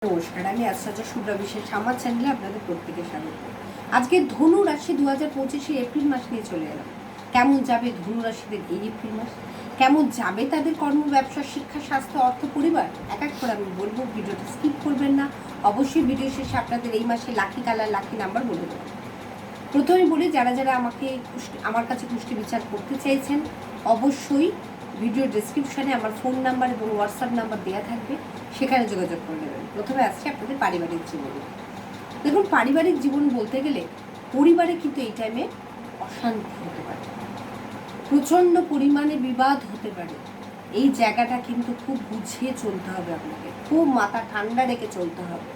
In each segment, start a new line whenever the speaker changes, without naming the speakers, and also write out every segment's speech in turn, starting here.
নমস্কার, আমি আশ্চর্য শুভ্রা বিশ্বাস। আমার চ্যানেলে আপনাদের প্রত্যেকে স্বাগত। আজকে ধনু রাশি 2025 এপ্রিল মাস নিয়ে চলে এলাম। কেমন যাবে ধনু রাশিদের এই এপ্রিল মাস, কেমন যাবে তাদের কর্ম, ব্যবসা, শিক্ষা, স্বাস্থ্য, অর্থ, পরিবার, এক এক করে আমি বলবো। ভিডিওটা স্কিপ করবেন না। অবশ্যই ভিডিও শেষে আপনাদের এই মাসে লাকি কালার, লাকি নাম্বার বলে দেবো। প্রথমে বলি, যারা যারা আমার কাছে কুষ্টি বিচার করতে চাইছেন, অবশ্যই ভিডিও ডেসক্রিপশানে আমার ফোন নাম্বার এবং হোয়াটসঅ্যাপ নাম্বার দেওয়া থাকবে, সেখানে যোগাযোগ করে নেবেন। প্রথমে আসছে আপনাদের পারিবারিক জীবনে। দেখুন, পারিবারিক জীবন বলতে গেলে পরিবারে কিন্তু এই টাইমে অশান্তি হতে পারে, প্রচণ্ড পরিমাণে বিবাদ হতে পারে। এই জায়গাটা কিন্তু খুব বুঝিয়ে চলতে হবে আপনাকে, খুব মাথা ঠান্ডা রেখে চলতে হবে।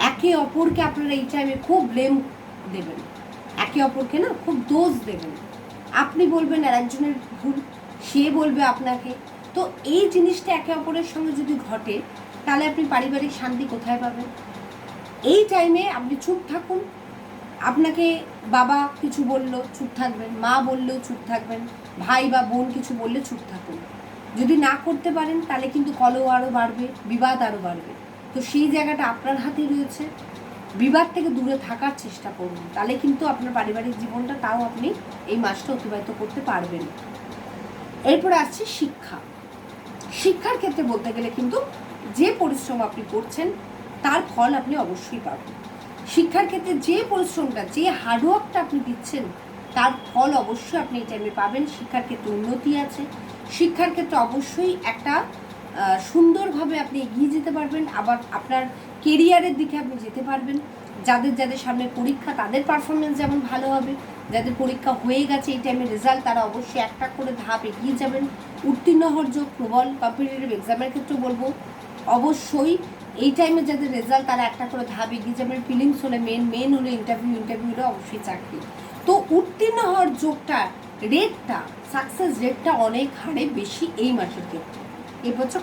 একে অপরকে আপনারা এই টাইমে খুব ব্লেম দেবেন, একে অপরকে না খুব দোষ দেবেন। আপনি বলবেন আর একজনের ভুল, সে বলবে আপনাকে। তো এই জিনিসটা একে অপরের সঙ্গে যদি ঘটে, তাহলে আপনি পারিবারিক শান্তি কোথায় পাবেন? এই টাইমে আপনি চুপ থাকুন। আপনাকে বাবা কিছু বললো, চুপ থাকবেন। মা বললেও চুপ থাকবেন। ভাই বা বোন কিছু বললে চুপ থাকুন। যদি না করতে পারেন, তাহলে কিন্তু কলহ আরও বাড়বে, বিবাদ আরও বাড়বে। তো সেই জায়গাটা আপনার হাতেই রয়েছে। বিবাদ থেকে দূরে থাকার চেষ্টা করুন, তাহলে কিন্তু আপনার পারিবারিক জীবনটা তাও আপনি এই মাসটা অতিবাহিত করতে পারবেন। এরপরে আসছে শিক্ষা। শিক্ষার ক্ষেত্রে বলতে গেলে কিন্তু যে পরিশ্রম আপনি করছেন তার ফল আপনি অবশ্যই পাবেন। শিক্ষার ক্ষেত্রে যে পরিশ্রমটা, যে হার্ডওয়ার্কটা আপনি দিচ্ছেন, তার ফল অবশ্যই আপনি এই টাইমে পাবেন। শিক্ষার ক্ষেত্রে উন্নতি আছে। শিক্ষার ক্ষেত্রে অবশ্যই একটা সুন্দরভাবে আপনি এগিয়ে যেতে পারবেন। আবার আপনার কেরিয়ারের দিকে আপনি যেতে পারবেন। যাদের যাদের সামনে পরীক্ষা, তাদের পারফরমেন্স যেমন ভালো হবে। যাদের পরীক্ষা হয়ে গেছে এই টাইমে রেজাল্ট, তারা অবশ্যই একটা করে ধাপ এগিয়ে যাবেন। উত্তীর্ণ হওয়ার যোগ প্রবল। কম্পিটিটিভ এক্সামের ক্ষেত্রে বলবো, অবশ্যই এই টাইমে যাদের রেজাল্ট, তারা একটা করে ধাপ এগিয়ে যাবেন। ফিলিংস হলে মেন হলে ইন্টারভিউ হলে অবশ্যই চাকরি। তো উত্তীর্ণ হওয়ার যোগটা, রেটটা, সাকসেস রেটটা অনেক হারে বেশি এই মাসের ক্ষেত্রে। এরপর হচ্ছে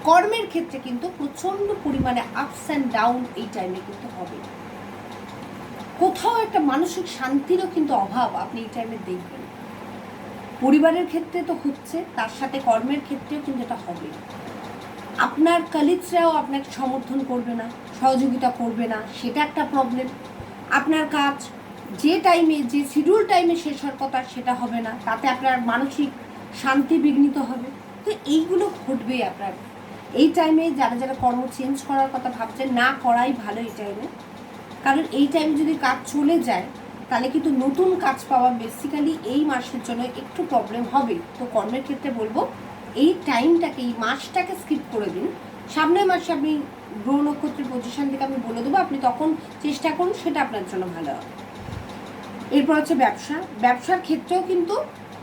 কর্মের ক্ষেত্রে কিন্তু প্রচণ্ড পরিমাণে আপস অ্যান্ড ডাউন এই টাইমে কিন্তু হবে। কোথাও একটা মানসিক শান্তিরও কিন্তু অভাব আপনি এই টাইমে দেখবেন। পরিবারের ক্ষেত্রে তো হচ্ছে, তার সাথে কর্মের ক্ষেত্রেও কিন্তু এটা হবে। আপনার কলিগসরাও আপনাকে সমর্থন করবে না, সহযোগিতা করবে না, সেটা একটা প্রবলেম। আপনার কাজ যে টাইমে, যে শিডিউল টাইমে শেষ হওয়ার কথা, সেটা হবে না, তাতে আপনার মানসিক শান্তি বিঘ্নিত হবে। তো এইগুলো ঘটবে আপনার এই টাইমে। যারা যারা কর্ম চেঞ্জ করার কথা ভাবছেন, না করাই ভালো এই টাইমে। কারণ এই টাইমে যদি কাজ চলে যায়, তাহলে কিন্তু নতুন কাজ পাওয়া বেসিক্যালি এই মাসের জন্য একটু প্রবলেম হবে। তো কর্মের ক্ষেত্রে বলবো, এই টাইমটাকে, এই মাসটাকে স্কিপ করে দিন। সামনের মাসে আপনি গ্রহ নক্ষত্রের পজিশন থেকে আমি বলে দেবো, আপনি তখন চেষ্টা করুন, সেটা আপনার জন্য ভালো হবে। এরপর হচ্ছে ব্যবসার ক্ষেত্রেও কিন্তু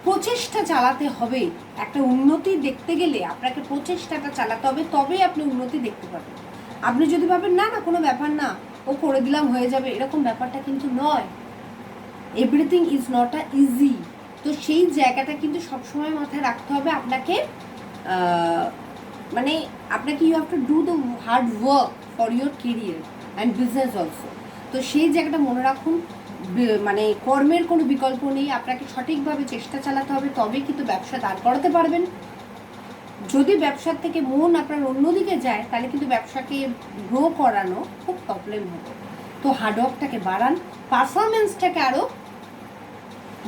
প্রচেষ্টা চালাতে হবে। একটা উন্নতি দেখতে গেলে আপনাকে প্রচেষ্টাটা চালাতে হবে, তবেই আপনি উন্নতি দেখতে পাবেন। আপনি যদি ভাবেন না না কোনো ব্যাপার না, ও করে দিলাম হয়ে যাবে, এরকম ব্যাপারটা কিন্তু নয়। Everything is not a easy. তো সেই জায়গাটা কিন্তু সবসময় মাথায় রাখতে হবে। আপনাকে আপনাকে you have to do the hard work for your career and business also. তো সেই জায়গাটা মনে রাখুন, কর্মের কোনো বিকল্প নেই। আপনাকে সঠিকভাবে চেষ্টা চালাতে হবে, তবেই কিন্তু ব্যবসা দাঁড় করাতে পারবেন। যদি ব্যবসার থেকে মন আপনার অন্যদিকে যায়, তাহলে কিন্তু ব্যবসাকে গ্রো করানো খুব প্রবলেম হবে। তো হার্ডওয়ার্কটাকে বাড়ান, পারফরমেন্সটাকে আরও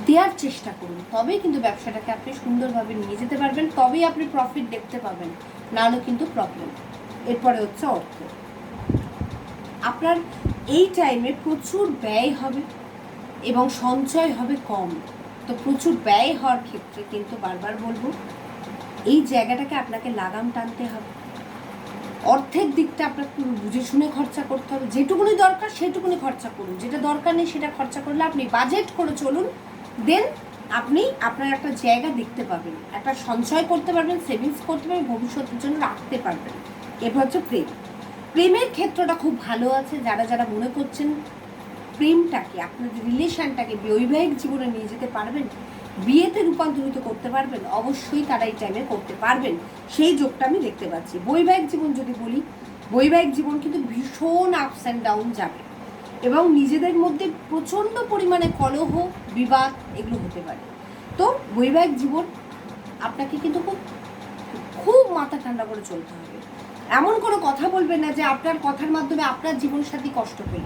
দেওয়ার চেষ্টা করুন, তবেই কিন্তু ব্যবসাটাকে আপনি সুন্দরভাবে নিয়ে যেতে পারবেন, তবেই আপনি প্রফিট দেখতে পাবেন, নাহলে কিন্তু প্রবলেম। এরপরে হচ্ছে অর্থ। আপনার এই টাইমে প্রচুর ব্যয় হবে এবং সঞ্চয় হবে কম। তো প্রচুর ব্যয় হওয়ার ক্ষেত্রে কিন্তু বারবার বলবো, এই জায়গাটাকে আপনাকে লাগাম টানতে হবে। অর্থের দিকটা আপনাকে বুঝে শুনে খরচা করতে হবে। যেটুকুনি দরকার সেটুকুনি খরচা করুন, যেটা দরকার নেই সেটা খরচা করলে আপনি বাজেট করে চলুন। দেন আপনি আপনার একটা জায়গা দেখতে পাবেন, একটা সঞ্চয় করতে পারবেন, সেভিংস করতে পারবেন, ভবিষ্যতের জন্য রাখতে পারবেন। এরপর হচ্ছে প্রেমের ক্ষেত্রটা খুব ভালো আছে। যারা যারা মনে করছেন প্রেমটাকে, আপনাদের রিলেশনটাকে বৈবাহিক জীবনে নিয়ে যেতে পারবেন, বিয়েতে রূপান্তরিত করতে পারবেন, অবশ্যই তারা এই টাইমে করতে পারবেন। সেই যোগটা আমি দেখতে পাচ্ছি। বৈবাহিক জীবন যদি বলি, বৈবাহিক জীবন কিন্তু ভীষণ আপস অ্যান্ড ডাউন যাবে এবং নিজেদের মধ্যে প্রচণ্ড পরিমাণে কলহ, বিবাদ এগুলো হতে পারে। তো বৈবাহিক জীবন আপনাকে কিন্তু খুব মাথা ঠান্ডা করে চলতে হবে। এমন কোনো কথা বলবেন না যে আপনার কথার মাধ্যমে আপনার জীবনসাথী কষ্ট পেল,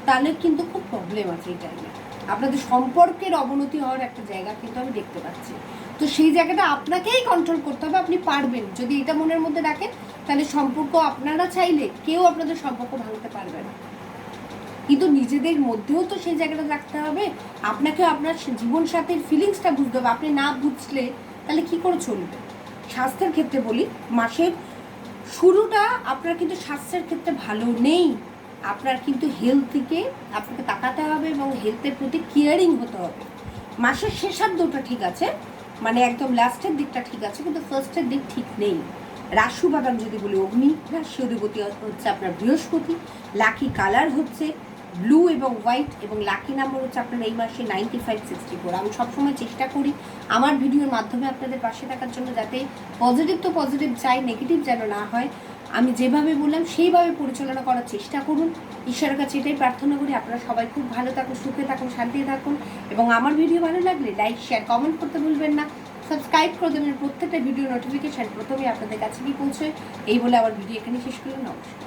তাহলে কিন্তু খুব প্রবলেম আছে এই টাইমে। আপনাদের সম্পর্কের অবনতি হওয়ার একটা জায়গা কিন্তু আমি দেখতে পাচ্ছি। তো সেই জায়গাটা আপনাকেই কন্ট্রোল করতে হবে, আপনি পারবেন যদি এটা মনের মধ্যে রাখেন, তাহলে সম্পর্ক আপনারা চাইলে কেউ আপনাদের সম্পর্ক ভাঙতে পারবে না। কিন্তু নিজেদের মধ্যেও তো সেই জায়গাটা রাখতে হবে, আপনাকে আপনার জীবনসাথীর ফিলিংসটা বুঝতে হবে। আপনি না বুঝলে তাহলে কি করে চলবে? স্বাস্থ্যের ক্ষেত্রে বলি, মাসের শুরুটা আপনার কিন্তু স্বাস্থ্যের ক্ষেত্রে ভালো নেই। আপনার কিন্তু হেলথ দিকে আপনাকে তাকাতে হবে এবং হেলথের প্রতি কেয়ারিং হতে হবে। মাসের শেষার্ধটা ঠিক আছে, মানে একদম লাস্টের দিকটা ঠিক আছে, কিন্তু ফার্স্টের দিক ঠিক নেই। রাশি উপাদান যদি বলি অগ্নি, রাশি অধিপতি হচ্ছে আপনার বৃহস্পতি, লাকি কালার হচ্ছে ব্লু এবং হোয়াইট, এবং লাকি নাম্বার হচ্ছে আপনার এই মাসে 9564। আমি সবসময় চেষ্টা করি আমার ভিডিওর মাধ্যমে আপনাদের পাশে থাকার জন্য, যাতে পজিটিভ তো পজিটিভ চাই, নেগেটিভ যেন না হয়। আমি যেভাবে বললাম সেইভাবে পরিচালনা করার চেষ্টা করুন। ঈশ্বরের কাছে এটাই প্রার্থনা করি আপনারা সবাই খুব ভালো থাকুন, সুখে থাকুন, শান্তিতে থাকুন। এবং আমার ভিডিও ভালো লাগলে লাইক, শেয়ার, কমেন্ট করতে ভুলবেন না। সাবস্ক্রাইব করে দেবেন, প্রত্যেকটা ভিডিও নোটিফিকেশান প্রথমে আপনাদের কাছে গিয়ে পৌঁছয়। এই বলে আমার ভিডিও এখানে শেষ করলাম। নমস্কার।